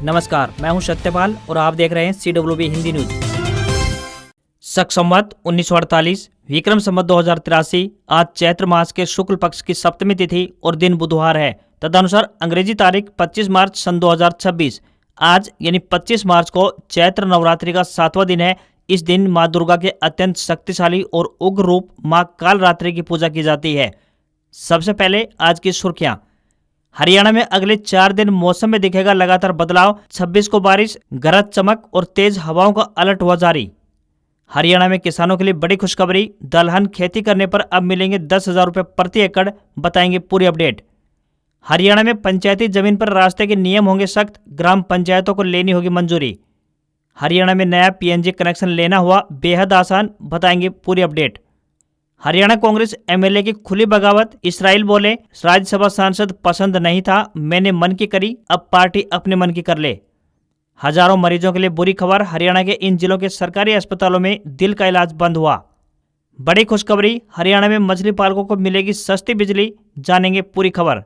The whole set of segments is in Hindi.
नमस्कार, मैं हूं सत्यपाल और आप देख रहे हैं CWB हिंदी न्यूज। शक संवत 1948 विक्रम संवत 2083 आज चैत्र मास के शुक्ल पक्ष की सप्तमी तिथि और दिन बुधवार है। तदनुसार अंग्रेजी तारीख 25 मार्च सन 2026 आज यानी 25 मार्च को चैत्र नवरात्रि का 7वां दिन है। इस दिन माँ दुर्गा के अत्यंत शक्तिशाली और उग्र रूप माँ कालरात्रि की पूजा की जाती है। सबसे पहले आज की सुर्खियां। हरियाणा में अगले 4 दिन मौसम में दिखेगा लगातार बदलाव। 26 को बारिश, गरज चमक और तेज हवाओं का अलर्ट हुआ जारी। हरियाणा में किसानों के लिए बड़ी खुशखबरी, दलहन खेती करने पर अब मिलेंगे 10,000 रुपये प्रति एकड़, बताएंगे पूरी अपडेट। हरियाणा में पंचायती जमीन पर रास्ते के नियम होंगे सख्त, ग्राम पंचायतों को लेनी होगी मंजूरी। हरियाणा में नया PNG कनेक्शन लेना हुआ बेहद आसान, बताएंगे पूरी अपडेट। हरियाणा कांग्रेस MLA की खुली बगावत, इसराइल बोले राज्यसभा सांसद पसंद नहीं था, मैंने मन की करी, अब पार्टी अपने मन की कर ले। हजारों मरीजों के लिए बुरी खबर, हरियाणा के इन जिलों के सरकारी अस्पतालों में दिल का इलाज बंद हुआ। बड़ी खुशखबरी, हरियाणा में मछली पालकों को मिलेगी सस्ती बिजली, जानेंगे पूरी खबर।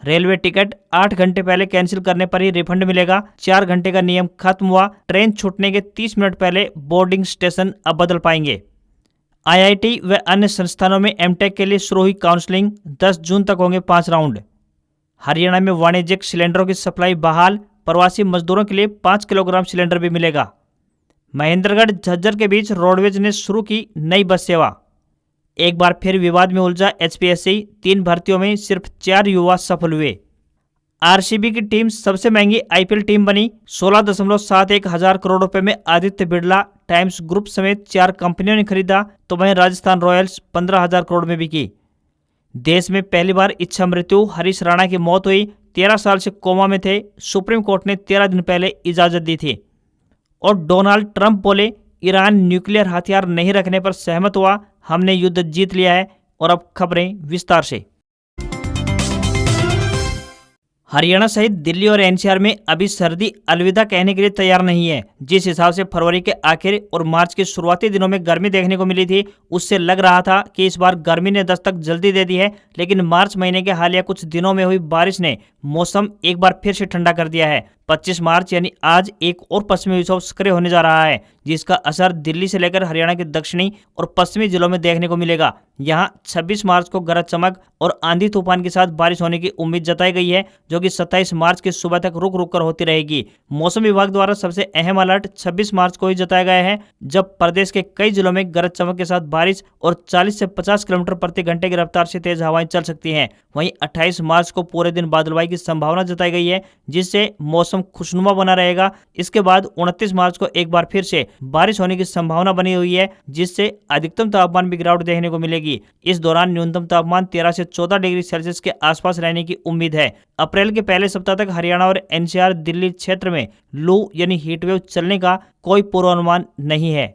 रेलवे टिकट 8 घंटे पहले कैंसिल करने पर ही रिफंड मिलेगा, 4 घंटे का नियम खत्म हुआ। ट्रेन छूटने के 30 मिनट पहले बोर्डिंग स्टेशन अब बदल पाएंगे। IIT व अन्य संस्थानों में MTech के लिए शुरू हुई काउंसलिंग, 10 जून तक होंगे 5 राउंड। हरियाणा में वाणिज्यिक सिलेंडरों की सप्लाई बहाल, प्रवासी मजदूरों के लिए 5 किलोग्राम सिलेंडर भी मिलेगा। महेंद्रगढ़ झज्जर के बीच रोडवेज ने शुरू की नई बस सेवा। एक बार फिर विवाद में उलझा HPSC, 3 भर्तियों में सिर्फ 4 युवा सफल हुए। RCB की टीम सबसे महंगी IPL टीम बनी, 16.71 हजार करोड़ रुपए में आदित्य बिरला टाइम्स ग्रुप समेत 4 कंपनियों ने खरीदा, तो वहीं राजस्थान रॉयल्स 15,000 करोड़ में बिकी। देश में पहली बार इच्छा मृत्यु, हरीश राणा की मौत हुई, 13 साल से कोमा में थे, सुप्रीम कोर्ट ने 13 दिन पहले इजाजत दी थी। और डोनाल्ड ट्रंप बोले ईरान न्यूक्लियर हथियार नहीं रखने पर सहमत हुआ, हमने युद्ध जीत लिया है। और अब खबरें विस्तार से। हरियाणा सहित दिल्ली और NCR में अभी सर्दी अलविदा कहने के लिए तैयार नहीं है। जिस हिसाब से फरवरी के आखिर और मार्च के शुरुआती दिनों में गर्मी देखने को मिली थी, उससे लग रहा था कि इस बार गर्मी ने दस्तक जल्दी दे दी है। लेकिन मार्च महीने के हालिया कुछ दिनों में हुई बारिश ने मौसम एक बार फिर से ठंडा कर दिया है। 25 मार्च यानी आज एक और पश्चिमी विक्षोभ सक्रिय होने जा रहा है, जिसका असर दिल्ली से लेकर हरियाणा के दक्षिणी और पश्चिमी जिलों में देखने को मिलेगा। यहां 26 मार्च को गरज चमक और आंधी तूफान के साथ बारिश होने की उम्मीद जताई गई है, जो कि 27 मार्च की सुबह तक रुक रुक कर होती रहेगी। मौसम विभाग द्वारा सबसे अहम अलर्ट 26 मार्च को ही जताया गया है, जब प्रदेश के कई जिलों में गरज चमक के साथ बारिश और 40 से 50 किलोमीटर प्रति घंटे की रफ्तार से तेज हवाएं चल सकती हैं। वहीं 28 मार्च को पूरे दिन बादलवाई की संभावना जताई गई है, जिससे मौसम खुशनुमा बना रहेगा। इसके बाद 29 मार्च को एक बार फिर से बारिश होने की संभावना बनी हुई है, जिससे अधिकतम तापमान में गिरावट देखने को मिलेगी। इस दौरान न्यूनतम तापमान 13 से 14 डिग्री सेल्सियस के आसपास रहने की उम्मीद है। अप्रैल के पहले सप्ताह तक हरियाणा और NCR दिल्ली क्षेत्र में लू यानी हीटवेव चलने का कोई पूर्वानुमान नहीं है।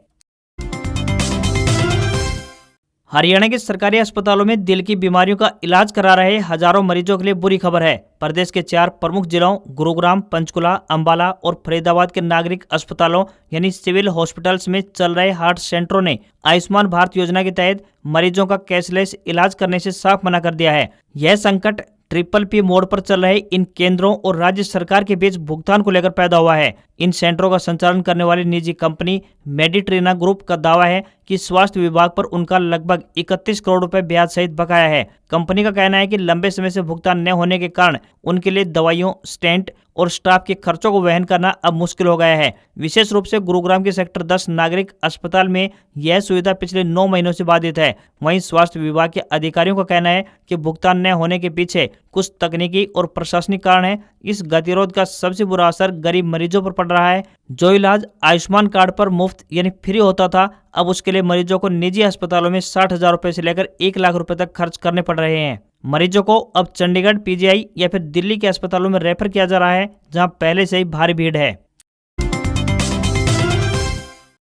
हरियाणा के सरकारी अस्पतालों में दिल की बीमारियों का इलाज करा रहे हजारों मरीजों के लिए बुरी खबर है। प्रदेश के 4 प्रमुख जिलों गुरुग्राम, पंचकुला, अंबाला और फरीदाबाद के नागरिक अस्पतालों यानी सिविल हॉस्पिटल्स में चल रहे हार्ट सेंटरों ने आयुष्मान भारत योजना के तहत मरीजों का कैशलेस इलाज करने से साफ मना कर दिया है। यह संकट PPP मोड पर चल रहे इन केंद्रों और राज्य सरकार के बीच भुगतान को लेकर पैदा हुआ है। इन सेंटरों का संचालन करने वाली निजी कंपनी मेडिट्रीना ग्रुप का दावा है कि स्वास्थ्य विभाग पर उनका लगभग 31 करोड़ रुपए ब्याज सहित बकाया है। कंपनी का कहना है कि लंबे समय से भुगतान न होने के कारण उनके लिए दवाइयों, स्टेंट और स्टाफ के खर्चों को वहन करना अब मुश्किल हो गया है। विशेष रूप से गुरुग्राम के सेक्टर 10 नागरिक अस्पताल में यह सुविधा पिछले 9 महीनों से बाधित है। वहीं स्वास्थ्य विभाग के अधिकारियों का कहना है कि भुगतान न होने के पीछे कुछ तकनीकी और प्रशासनिक कारण है। इस गतिरोध का सबसे बुरा असर गरीब मरीजों पर पड़ रहा है। जो इलाज आयुष्मान कार्ड पर मुफ्त यानी फ्री होता था, अब उसके लिए मरीजों को निजी अस्पतालों में 60,000 रुपए से लेकर 1 लाख रुपए तक खर्च करने पड़ रहे हैं। मरीजों को अब चंडीगढ़ PGI या फिर दिल्ली के अस्पतालों में रेफर किया जा रहा है, जहां पहले से ही भारी भीड़ है।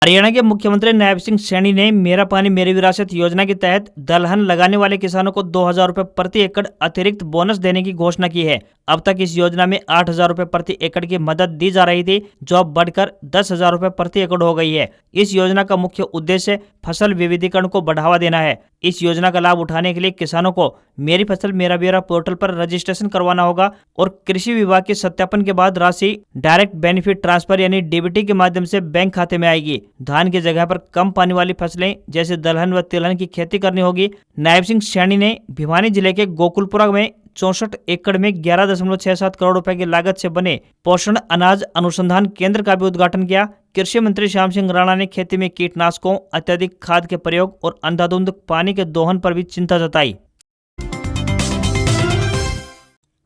हरियाणा के मुख्यमंत्री नायब सिंह सैनी ने मेरा पानी मेरी विरासत योजना के तहत दलहन लगाने वाले किसानों को 2,000 रुपए प्रति एकड़ अतिरिक्त बोनस देने की घोषणा की है। अब तक इस योजना में 8,000 रुपए प्रति एकड़ की मदद दी जा रही थी, जो अब बढ़कर 10,000 रुपए प्रति एकड़ हो गई है। इस योजना का मुख्य उद्देश्य फसल विविधीकरण को बढ़ावा देना है। इस योजना का लाभ उठाने के लिए किसानों को मेरी फसल मेरा ब्यौरा पोर्टल पर रजिस्ट्रेशन करवाना होगा और कृषि विभाग के सत्यापन के बाद राशि डायरेक्ट बेनिफिट ट्रांसफर यानी डीबीटी के माध्यम से बैंक खाते में आएगी। धान की जगह पर कम पानी वाली फसलें जैसे दलहन व तिलहन की खेती करनी होगी। नायब सिंह सैनी ने भिवानी जिले के गोकुलपुरा में 64 एकड़ में 11.67 करोड़ रुपए की लागत से बने पोषण अनाज अनुसंधान केंद्र का भी उद्घाटन किया। कृषि मंत्री श्याम सिंह राणा ने खेती में कीटनाशकों, अत्यधिक खाद के प्रयोग और अंधाधुंध पानी के दोहन पर भी चिंता जताई।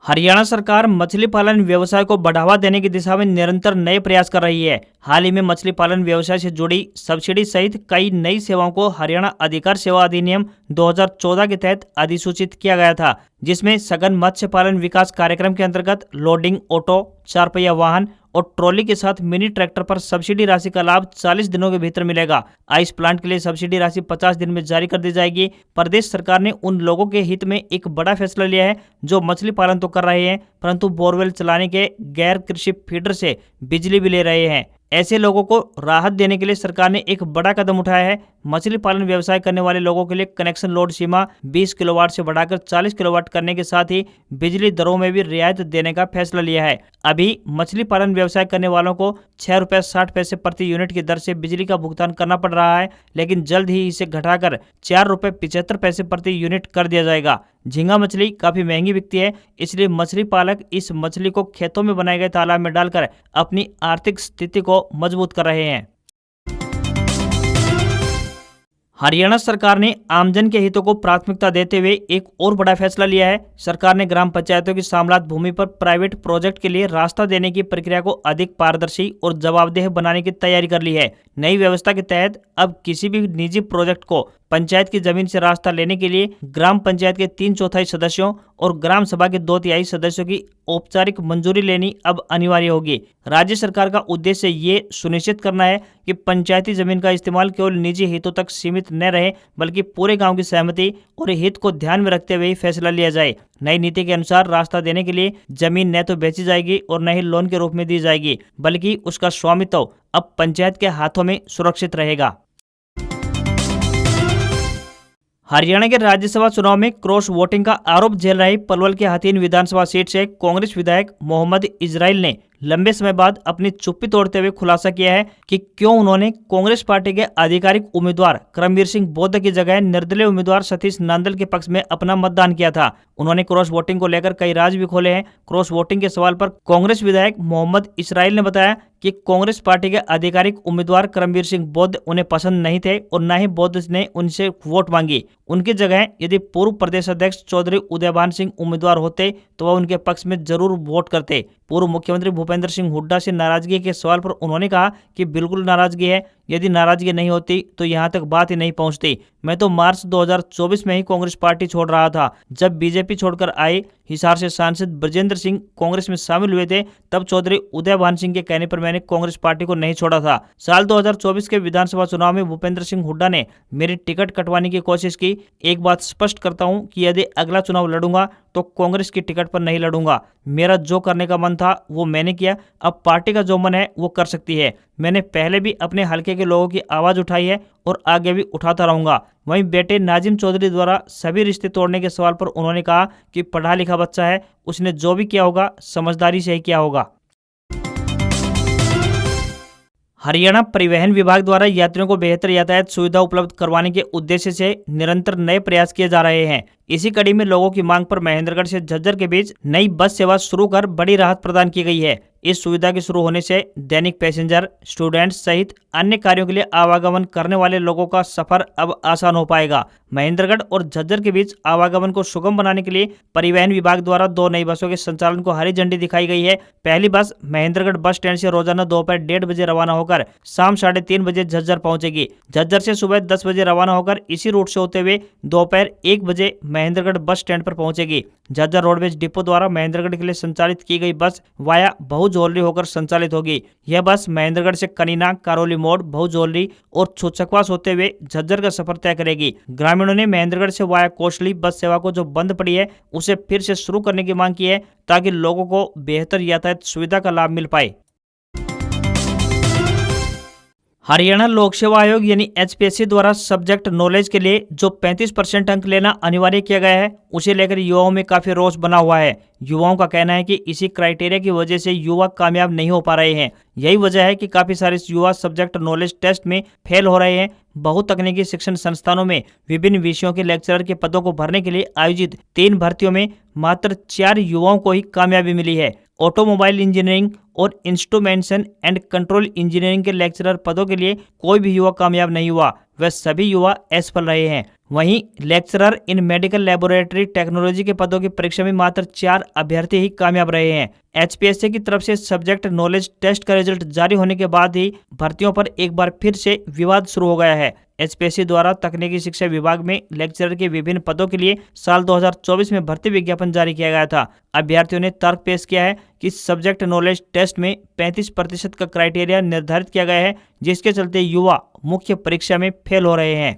हरियाणा सरकार मछली पालन व्यवसाय को बढ़ावा देने की दिशा में निरंतर नए प्रयास कर रही है। हाल ही में मछली पालन व्यवसाय से जुड़ी सब्सिडी सहित कई नई सेवाओं को हरियाणा अधिकार सेवा अधिनियम 2014 के तहत अधिसूचित किया गया था, जिसमें सघन मत्स्य पालन विकास कार्यक्रम के अंतर्गत लोडिंग ऑटो, 4 पहिया वाहन और ट्रॉली के साथ मिनी ट्रैक्टर पर सब्सिडी राशि का लाभ 40 दिनों के भीतर मिलेगा। आइस प्लांट के लिए सब्सिडी राशि 50 दिन में जारी कर दी जाएगी। प्रदेश सरकार ने उन लोगों के हित में एक बड़ा फैसला लिया है जो मछली पालन तो कर रहे हैं परंतु बोरवेल चलाने के गैर कृषि फीडर से बिजली भी ले रहे हैं। ऐसे लोगों को राहत देने के लिए सरकार ने एक बड़ा कदम उठाया है। मछली पालन व्यवसाय करने वाले लोगों के लिए कनेक्शन लोड सीमा 20 किलोवाट से बढ़ाकर 40 किलोवाट करने के साथ ही बिजली दरों में भी रियायत देने का फैसला लिया है। अभी मछली पालन व्यवसाय करने वालों को 6 रुपये 60 पैसे प्रति यूनिट की दर से बिजली का भुगतान करना पड़ रहा है, लेकिन जल्द ही इसे घटाकर 4 रुपये 75 पैसे प्रति यूनिट कर दिया जाएगा। झींगा मछली काफी महंगी बिकती है, इसलिए मछली पालक इस मछली को खेतों में बनाए गए तालाब में डालकर अपनी आर्थिक स्थिति को मजबूत कर रहे हैं। हरियाणा सरकार ने आमजन के हितों को प्राथमिकता देते हुए एक और बड़ा फैसला लिया है। सरकार ने ग्राम पंचायतों की सामलात भूमि पर प्राइवेट प्रोजेक्ट के लिए रास्ता देने की प्रक्रिया को अधिक पारदर्शी और जवाबदेह बनाने की तैयारी कर ली है। नई व्यवस्था के तहत अब किसी भी निजी प्रोजेक्ट को पंचायत की जमीन से रास्ता लेने के लिए ग्राम पंचायत के 3/4 सदस्यों और ग्राम सभा के 2/3 सदस्यों की औपचारिक मंजूरी लेनी अब अनिवार्य होगी। राज्य सरकार का उद्देश्य ये सुनिश्चित करना है कि पंचायती जमीन का इस्तेमाल केवल निजी हितों तक सीमित न रहे, बल्कि पूरे गांव की सहमति और हित को ध्यान में रखते हुए ही फैसला लिया जाए। नई नीति के अनुसार रास्ता देने के लिए जमीन न तो बेची जाएगी और न ही लोन के रूप में दी जाएगी, बल्कि उसका स्वामित्व अब पंचायत के हाथों में सुरक्षित रहेगा। हरियाणा के राज्यसभा चुनाव में क्रॉस वोटिंग का आरोप झेल रहे पलवल के हथीन विधानसभा सीट से कांग्रेस विधायक मोहम्मद इजराइल ने लंबे समय बाद अपनी चुप्पी तोड़ते हुए खुलासा किया है कि क्यों उन्होंने कांग्रेस पार्टी के आधिकारिक उम्मीदवार करमवीर सिंह बौद्ध की जगह निर्दलीय उम्मीदवार सतीश नांदल के पक्ष में अपना मतदान किया था। उन्होंने क्रॉस वोटिंग को लेकर कई राज भी खोले हैं। क्रॉस वोटिंग के सवाल पर कांग्रेस विधायक मोहम्मद इस्राइल ने बताया कि कांग्रेस पार्टी के आधिकारिक उम्मीदवार करमवीर सिंह बौद्ध उन्हें पसंद नहीं थे और न ही बौद्ध ने उनसे वोट मांगी। उनकी जगह यदि पूर्व प्रदेश अध्यक्ष चौधरी उदयभान सिंह उम्मीदवार होते तो वह उनके पक्ष में जरूर वोट करते। पूर्व मुख्यमंत्री भूपेंद्र सिंह हुड्डा से नाराजगी के सवाल पर उन्होंने कहा कि बिल्कुल नाराजगी है, यदि नाराजगी नहीं होती तो यहाँ तक बात ही नहीं पहुँचती। मैं तो मार्च 2024 में ही कांग्रेस पार्टी छोड़ रहा था। जब बीजेपी छोड़कर आए, हिसार से सांसद ब्रजेंद्र सिंह कांग्रेस में शामिल हुए थे, तब चौधरी उदयभान सिंह के कहने पर मैंने कांग्रेस पार्टी को नहीं छोड़ा था। साल 2024 के विधानसभा चुनाव में भूपेंद्र सिंह हुड्डा ने मेरी टिकट कटवाने की कोशिश की। एक बात स्पष्ट करता हूं कि यदि अगला चुनाव लड़ूंगा तो कांग्रेस की टिकट पर नहीं लड़ूंगा। मेरा जो करने का मन था वो मैंने किया, अब पार्टी का जो मन है वो कर सकती है। मैंने पहले भी अपने हलके के लोगों की आवाज उठाई है और आगे भी उठाता रहूंगा। वहीं बेटे नाजिम चौधरी द्वारा सभी रिश्ते तोड़ने के सवाल पर उन्होंने कहा कि पढ़ा लिखा बच्चा है, उसने जो भी किया होगा समझदारी से ही किया होगा। हरियाणा परिवहन विभाग द्वारा यात्रियों को बेहतर यातायात सुविधा उपलब्ध करवाने के उद्देश्य से निरंतर नए प्रयास किए जा रहे हैं। इसी कड़ी में लोगों की मांग पर महेंद्रगढ़ से झज्जर के बीच नई बस सेवा शुरू कर बड़ी राहत प्रदान की गई है। इस सुविधा के शुरू होने से दैनिक पैसेंजर, स्टूडेंट्स सहित अन्य कार्यों के लिए आवागमन करने वाले लोगों का सफर अब आसान हो पाएगा। महेंद्रगढ़ और झज्जर के बीच आवागमन को सुगम बनाने के लिए परिवहन विभाग द्वारा 2 नई बसों के संचालन को हरी झंडी दिखाई गई है। पहली बस महेंद्रगढ़ बस स्टैंड से रोजाना दोपहर 1:30 बजे रवाना होकर शाम 3:30 बजे झज्जर पहुंचेगी। झज्जर से सुबह 10 बजे रवाना होकर इसी रूट से होते हुए दोपहर 1 बजे महेंद्रगढ़ बस स्टैंड पर पहुंचेगी। झज्जर रोडवेज डिपो द्वारा महेंद्रगढ़ के लिए संचालित की गई बस वाया बहुजोलरी होकर संचालित होगी। यह बस महेंद्रगढ़ से कनीना, कारोली मोड़, बहुजोलरी और छुचकवास होते हुए झज्जर का सफर तय करेगी। ग्रामीणों ने महेंद्रगढ़ से वाया कोसली बस सेवा को जो बंद पड़ी है उसे फिर से शुरू करने की मांग की है, ताकि लोगों को बेहतर यातायात सुविधा का लाभ मिल पाए। हरियाणा लोक सेवा आयोग यानी HPSC द्वारा सब्जेक्ट नॉलेज के लिए जो 35% अंक लेना अनिवार्य किया गया है, उसे लेकर युवाओं में काफी रोष बना हुआ है। युवाओं का कहना है कि इसी क्राइटेरिया की वजह से युवा कामयाब नहीं हो पा रहे हैं। यही वजह है कि काफी सारे युवा सब्जेक्ट नॉलेज टेस्ट में फेल हो रहे हैं। बहुतकनीकी शिक्षण संस्थानों में विभिन्न विषयों के लेक्चरर के पदों को भरने के लिए आयोजित 3 भर्तियों में मात्र 4 युवाओं को ही कामयाबी मिली है। ऑटोमोबाइल इंजीनियरिंग और इंस्ट्रूमेंटेशन एंड कंट्रोल इंजीनियरिंग के लेक्चरर पदों के लिए कोई भी युवा कामयाब नहीं हुआ। वह सभी युवा असफल रहे हैं। वहीं lecturer in medical laboratory technology के पदों की परीक्षा में मात्र 4 अभ्यर्थी ही कामयाब रहे हैं। HPSC की तरफ से सब्जेक्ट नॉलेज टेस्ट का रिजल्ट जारी होने के बाद ही भर्तियों पर एक बार फिर से विवाद शुरू हो गया है। HPSC द्वारा तकनीकी शिक्षा विभाग में लेक्चरर के विभिन्न पदों के लिए साल 2024 में भर्ती विज्ञापन जारी किया गया था। अभ्यर्थियों ने तर्क पेश किया है कि सब्जेक्ट नॉलेज टेस्ट में 35% का क्राइटेरिया निर्धारित किया गया है, जिसके चलते युवा मुख्य परीक्षा में फेल हो रहे हैं।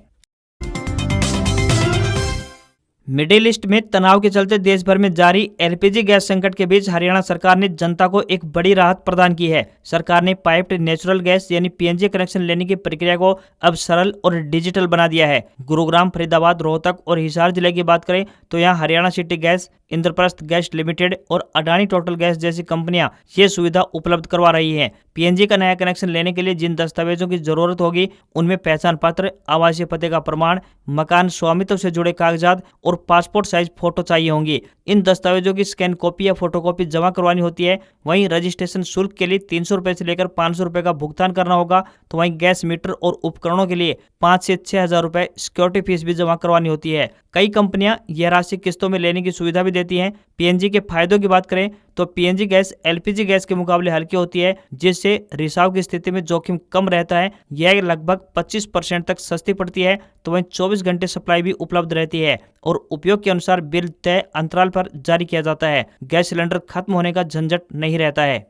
मिडिल ईस्ट में तनाव के चलते देश भर में जारी LPG गैस संकट के बीच हरियाणा सरकार ने जनता को एक बड़ी राहत प्रदान की है। सरकार ने पाइप्ड नेचुरल गैस यानी PNG कनेक्शन लेने की प्रक्रिया को अब सरल और डिजिटल बना दिया है। गुरुग्राम, फरीदाबाद, रोहतक और हिसार जिले की बात करें तो यहाँ Haryana city gas, Indraprastha gas limited और अडानी टोटल गैस जैसी कंपनियां ये सुविधा उपलब्ध करवा रही हैं। PNG का नया कनेक्शन लेने के लिए जिन दस्तावेजों की जरूरत होगी उनमें पहचान पत्र, आवासीय पते का प्रमाण, मकान स्वामित्व से जुड़े कागजात और पासपोर्ट साइज फोटो चाहिए होंगी। इन दस्तावेजों की स्कैन कॉपी या फोटोकॉपी जमा करवानी होती है। वहीं रजिस्ट्रेशन शुल्क के लिए 300 रुपए से लेकर 500 रुपए का भुगतान करना होगा। तो वहीं गैस मीटर और उपकरणों के लिए 5 से 6 हजार रुपए सिक्योरिटी फीस भी जमा करवानी होती है। कई कंपनियां यह राशि किस्तों में लेने की सुविधा भी देती हैं। PNG के फायदों की बात करें तो PNG गैस LPG गैस के मुकाबले हल्की होती है, जिससे रिसाव की स्थिति में जोखिम कम रहता है। यह लगभग 25% तक सस्ती पड़ती है। तो वहीं 24 घंटे सप्लाई भी उपलब्ध रहती है और उपयोग के अनुसार बिल तय अंतराल पर जारी किया जाता है। गैस सिलेंडर खत्म होने का झंझट नहीं रहता है।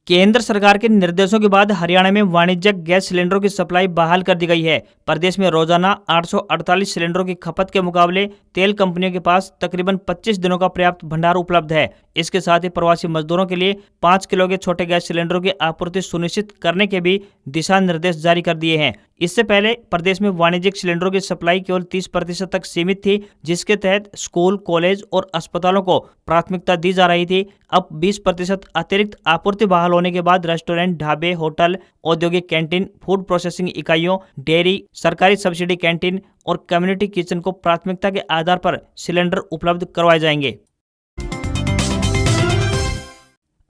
केंद्र सरकार के निर्देशों के बाद हरियाणा में वाणिज्यिक गैस सिलेंडरों की सप्लाई बहाल कर दी गई है। प्रदेश में रोजाना 848 सिलेंडरों की खपत के मुकाबले तेल कंपनियों के पास तकरीबन 25 दिनों का पर्याप्त भंडार उपलब्ध है। इसके साथ ही प्रवासी मजदूरों के लिए 5 किलो के छोटे गैस सिलेंडरों की आपूर्ति सुनिश्चित करने के भी दिशा निर्देश जारी कर दिए हैं। इससे पहले प्रदेश में वाणिज्यिक सिलेंडरों की सप्लाई केवल 30% तक सीमित थी, जिसके तहत स्कूल, कॉलेज और अस्पतालों को प्राथमिकता दी जा रही थी। अब 20% अतिरिक्त आपूर्ति बहाल होने के बाद रेस्टोरेंट, ढाबे, होटल, औद्योगिक कैंटीन, फूड प्रोसेसिंग इकाइयों, डेयरी, सरकारी सब्सिडी कैंटीन और कम्युनिटी किचन को प्राथमिकता के आधार पर सिलेंडर उपलब्ध करवाए जाएंगे।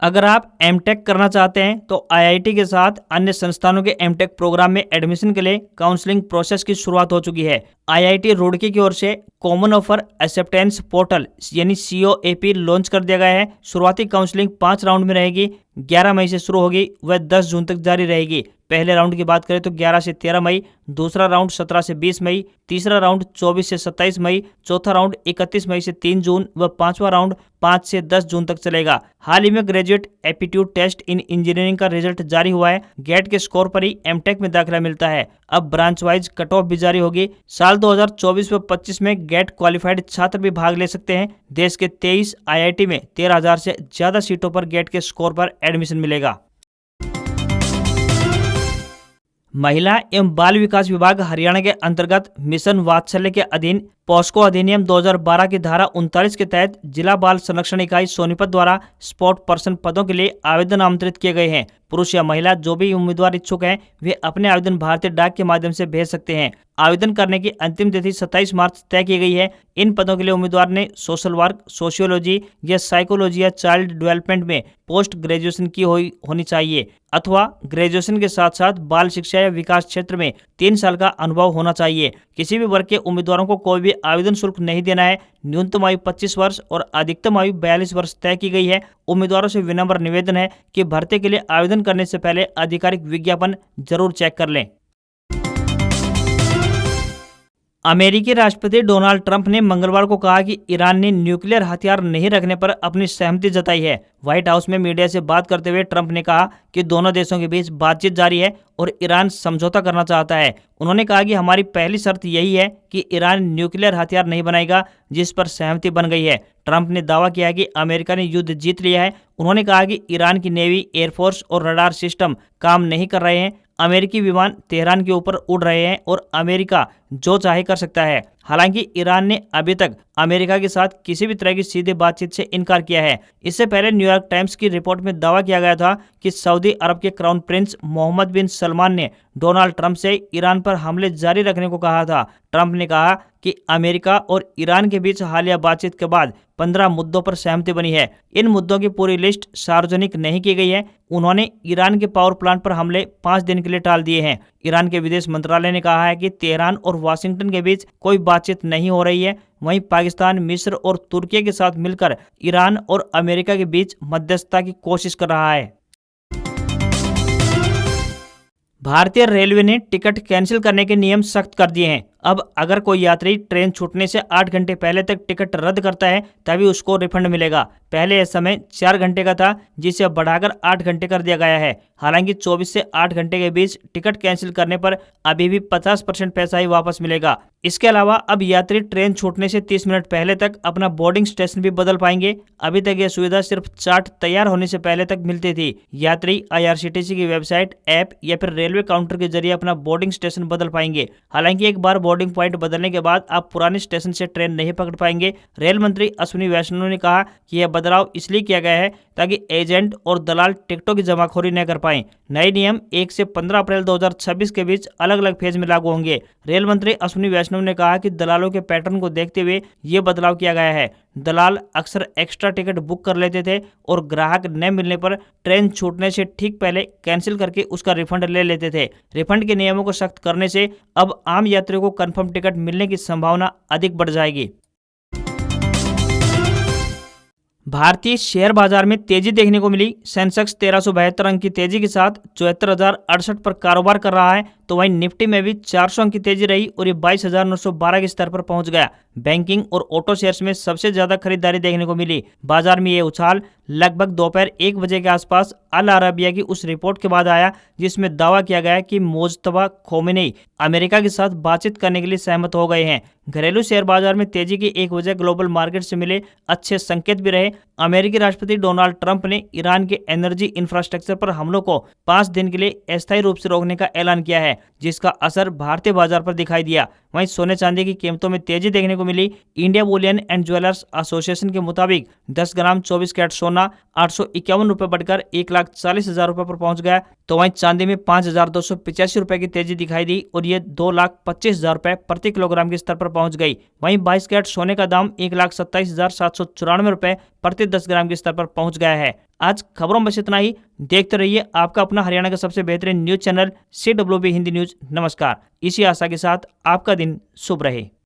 अगर आप एमटेक करना चाहते हैं तो IIT के साथ अन्य संस्थानों के एमटेक प्रोग्राम में एडमिशन के लिए काउंसलिंग प्रोसेस की शुरुआत हो चुकी है। IIT रुड़की की ओर से कॉमन ऑफर एक्सेप्टेंस पोर्टल यानी COAP लॉन्च कर दिया गया है। शुरुआती काउंसलिंग 5 राउंड में रहेगी। 11 मई से शुरू होगी, वह 10 जून तक जारी रहेगी। पहले राउंड की बात करें तो 11 से 13 मई, दूसरा राउंड 17 से 20 मई, तीसरा राउंड 24 से 27 मई, चौथा राउंड 31 मई से 3 जून व पांचवा राउंड 5 से 10 जून तक चलेगा। हाल ही में graduate aptitude test in engineering का रिजल्ट जारी हुआ है। गेट के स्कोर पर ही एमटेक में दाखिला मिलता है। अब ब्रांच वाइज कट ऑफ भी जारी होगी। साल 2024 व 25 में गेट क्वालिफाइड छात्र भी भाग ले सकते हैं। देश के 23 IIT में 13,000 से ज्यादा सीटों पर गेट के स्कोर पर एडमिशन मिलेगा। महिला एवं बाल विकास विभाग हरियाणा के अंतर्गत मिशन वात्सल्य के अधीन पॉस्को अधिनियम 2012 की धारा 39 के तहत जिला बाल संरक्षण इकाई सोनीपत द्वारा स्पोर्ट पर्सन पदों के लिए आवेदन आमंत्रित किए गए हैं। पुरुष या महिला जो भी उम्मीदवार इच्छुक हैं वे अपने आवेदन भारतीय डाक के माध्यम से भेज सकते हैं। आवेदन करने की अंतिम तिथि 27 मार्च तय की गई है। इन पदों के लिए उम्मीदवार ने सोशल वर्क, सोशियोलॉजी या साइकोलॉजी या चाइल्ड डेवलपमेंट में पोस्ट ग्रेजुएशन की होनी चाहिए अथवा ग्रेजुएशन के साथ साथ बाल शिक्षा या विकास क्षेत्र में 3 साल का अनुभव होना चाहिए। किसी भी वर्ग के उम्मीदवारों को कोई भी आवेदन शुल्क नहीं देना है। न्यूनतम आयु 25 वर्ष और अधिकतम आयु 42 वर्ष तय की गई है। उम्मीदवारों से विनम्र निवेदन है कि भर्ती के लिए आवेदन करने से पहले आधिकारिक विज्ञापन जरूर चेक कर लें। अमेरिकी राष्ट्रपति डोनाल्ड ट्रंप ने मंगलवार को कहा कि ईरान ने न्यूक्लियर हथियार नहीं रखने पर अपनी सहमति जताई है। व्हाइट हाउस में मीडिया से बात करते हुए ट्रंप ने कहा कि दोनों देशों के बीच बातचीत जारी है और ईरान समझौता करना चाहता है। उन्होंने कहा कि हमारी पहली शर्त यही है कि ईरान न्यूक्लियर हथियार नहीं बनाएगा, जिस पर सहमति बन गई है। ट्रंप ने दावा किया कि अमेरिका ने युद्ध जीत लिया है। उन्होंने कहा कि ईरान की नेवी, एयरफोर्स और रडार सिस्टम काम नहीं कर रहे हैं। अमेरिकी विमान तेहरान के ऊपर उड़ रहे हैं और अमेरिका जो चाहे कर सकता है। हालांकि ईरान ने अभी तक अमेरिका के साथ किसी भी तरह की सीधे बातचीत से इनकार किया है। इससे पहले न्यूयॉर्क टाइम्स की रिपोर्ट में दावा किया गया था कि सऊदी अरब के क्राउन प्रिंस मोहम्मद बिन सलमान ने डोनाल्ड ट्रंप से ईरान पर हमले जारी रखने को कहा था। ट्रंप ने कहा कि अमेरिका और ईरान के बीच हालिया बातचीत के बाद 15 मुद्दों पर सहमति बनी है। इन मुद्दों की पूरी लिस्ट सार्वजनिक नहीं की गई है। उन्होंने ईरान के पावर प्लांट पर हमले 5 दिन के लिए टाल दिए हैं। ईरान के विदेश मंत्रालय ने कहा है कि तेहरान और वाशिंगटन के बीच कोई बातचीत नहीं हो रही है। वहीं पाकिस्तान, मिस्र और तुर्की के साथ मिलकर ईरान और अमेरिका के बीच मध्यस्थता की कोशिश कर रहा है। भारतीय रेलवे ने टिकट कैंसिल करने के नियम सख्त कर दिए हैं। अब अगर कोई यात्री ट्रेन छूटने से 8 घंटे पहले तक टिकट रद्द करता है तभी उसको रिफंड मिलेगा। पहले यह समय 4 घंटे का था, जिसे अब बढ़ाकर 8 घंटे कर दिया गया है। हालांकि 24 से 8 घंटे के बीच टिकट कैंसिल करने पर अभी भी 50% पैसा ही वापस मिलेगा। इसके अलावा अब यात्री ट्रेन छूटने से 30 मिनट पहले तक अपना बोर्डिंग स्टेशन भी बदल पाएंगे। अभी तक यह सुविधा सिर्फ चार्ट तैयार होने से पहले तक मिलती थी। यात्री IRCTC की वेबसाइट, ऐप या फिर रेलवे काउंटर के जरिए अपना बोर्डिंग स्टेशन बदल पाएंगे। हालांकि एक बार बोर्डिंग पॉइंट बदलने के बाद आप पुराने स्टेशन से ट्रेन नहीं पकड़ पाएंगे। रेल मंत्री अश्विनी वैष्णव ने कहा कि यह बदलाव इसलिए किया गया है ताकि एजेंट और दलाल टिकटों की जमाखोरी न कर पाएं। नए नियम 1 से 15 अप्रैल 2026 के बीच अलग अलग फेज में लागू होंगे। रेल मंत्री अश्विनी वैष्णव ने कहा कि दलालों के पैटर्न को देखते हुए ये बदलाव किया गया है। दलाल अक्सर एक्स्ट्रा टिकट बुक कर लेते थे और ग्राहक न मिलने पर ट्रेन छूटने से ठीक पहले कैंसिल करके उसका रिफंड ले लेते थे। रिफंड के नियमों को सख्त करने से अब आम यात्रियों को कंफर्म टिकट मिलने की संभावना अधिक बढ़ जाएगी। भारतीय शेयर बाजार में तेजी देखने को मिली। सेंसेक्स 1372 अंक की तेजी के साथ 74,068 पर कारोबार कर रहा है, तो वहीं निफ्टी में भी 400 अंक की तेजी रही और ये 22,912 के स्तर पर पहुंच गया। बैंकिंग और ऑटो शेयर्स में सबसे ज्यादा खरीदारी देखने को मिली। बाजार में ये उछाल लगभग दोपहर 1 बजे के आसपास अल अरबिया की उस रिपोर्ट के बाद आया जिसमें दावा किया गया कि मुज्तबा खोमेनी अमेरिका के साथ बातचीत करने के लिए सहमत हो गए हैं। घरेलू शेयर बाजार में तेजी की एक वजह ग्लोबल मार्केट से मिले अच्छे संकेत भी रहे। अमेरिकी राष्ट्रपति डोनाल्ड ट्रंप ने ईरान के एनर्जी इंफ्रास्ट्रक्चर पर हमलों को 5 दिन के लिए अस्थायी रूप से रोकने का ऐलान किया है, जिसका असर भारतीय बाजार पर दिखाई दिया। वहीं सोने चांदी की कीमतों में तेजी देखने को मिली। India bullion and jewellers association के मुताबिक 10 ग्राम 24 कैरेट सोना 851 रुपये बढ़कर 1,40,000 रुपये पर पहुंच गया, तो वहीं चांदी में 5,285 रुपये की तेजी दिखाई दी और ये 2,25,000 रुपये प्रति किलोग्राम के स्तर पर पहुंच गई। वहीं 22 कैरेट सोने का दाम 1,27,794 रुपये प्रति 10 ग्राम के स्तर पर पहुंच गया है। आज खबरों में बस इतना ही। देखते रहिए आपका अपना हरियाणा का सबसे बेहतरीन news channel CWB Hindi news. नमस्कार। इसी आशा के साथ आपका दिन शुभ रहे।